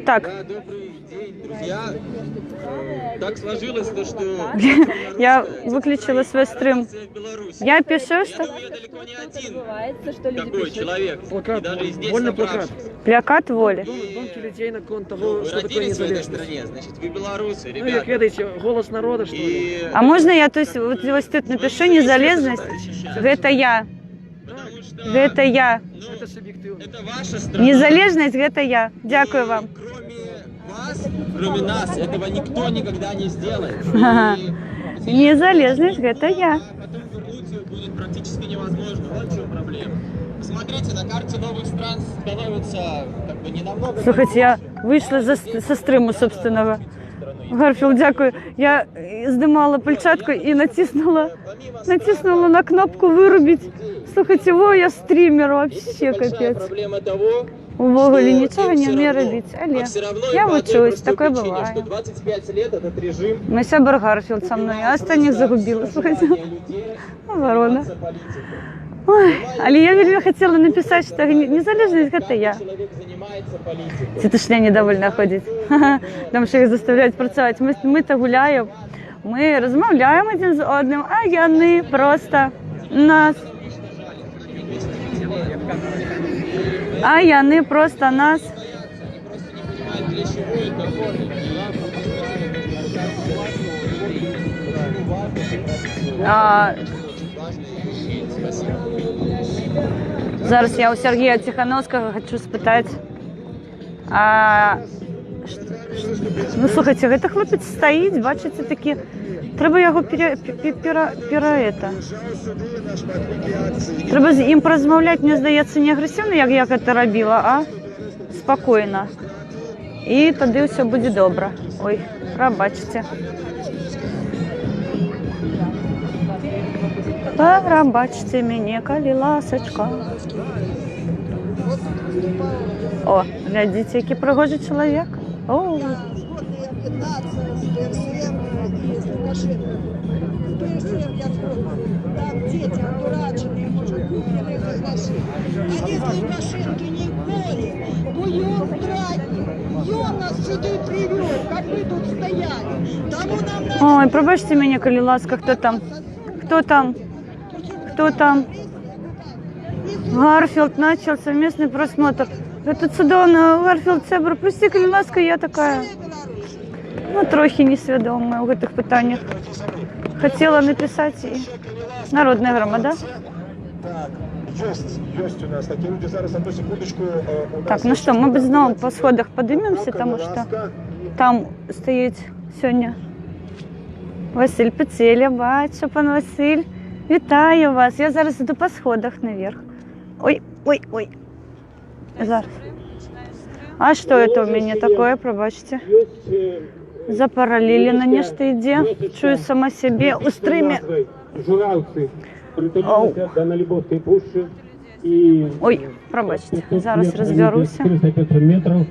Так. Да, добрый день, друзья. Так сложилось, что Я выключила свой стрим. Я пишу, что... я далеко не один такой человек. И даже и здесь Вольный плакат. собравшись. Плакат воли. Донки людей на кон Ну, того, вы что такое родились в этой незалежность. стране, значит, вы белорусы, Ну, як ребята. ведаеце, голос народа, что ли? И А можно я то есть, вот тут напишу незалежность? Это я. потому что, Это я. ну, Это субъективно. это ваша страна. Незалежность это я. Дякую вам. Кроме вас, кроме нас, этого никто никогда не сделает. Ага. И Незалежность это я. а потом вернуть будет практически невозможно. Вот в чем проблема. Посмотрите, на карте новых стран становится как бы не намного. Слухайте, я вийшла со стриму собственного. Гарфілд, дякую. Я здимала пальчатку і натиснула на кнопку вирубить. Слухайте, во, я стрімер, вообще капець. Проблема того, Увогуле что нічого им не всё вмію равно. робити. А Але все равно я и по одной учусь, простой такое причине, бывает. что 25 лет этот режим Мой сябр Гарфілд со мною, а останніх загубила. Слухайте, ворона. Ой, але я вельми хотіла написати, що незалежність – це я. человек занимается политикой. Ці тишня недовольна ходять, тому що їх заставляють працювати. Ми то гуляємо, ми розмовляємо один з одним, а вони просто нас. А вони просто нас. Для чего это Зараз я у Сергія Тихановського хочу спитати. Ну, слухайте, гэта хлопець стаіць, бачыце, такі... Треба яго Треба з ім паразмаўляць, мне здаецца, не агрэсіўна, як я гэта рабіла, а спакойна. І тады ўсё будзе добра. Ой, прабачце. Прабачце мяне, калі ласачка. О, глядзіце, які прыгожы чалавек. О. Там дети одураченные, мужики, а если Лукашенко не в поле, то и он тратит. И он нас сюда привел, как мы тут стояли. Тому нам надо... Ой, пробачте мене, коли ласка, хто там? Хто там? Хто там? Гарфілд начал совместный просмотр. Это цудовно, Гарфілд, Цебр, прости, коли ласка, я такая, ну, трохи несвідома у гэтых питаннях. Хотела написать и народная громада. Так, есть у нас такие люди. Зараз, одну секундочку. Так, ну что, мы знову по сходах поднимемся, потому что там стоит сегодня Василь Петеля, бачу, пан Василь. Вітаю вас. Я зараз иду по сходах наверх. Ой, ой, ой. Зараз. А что это у меня такое, пробачьте? Запараллелено нечто иде. Чую сама себе у стриме. Журавці притулилися до Налібовської пущі і Ой, пробачте, зараз розберуся. 400-500 метрів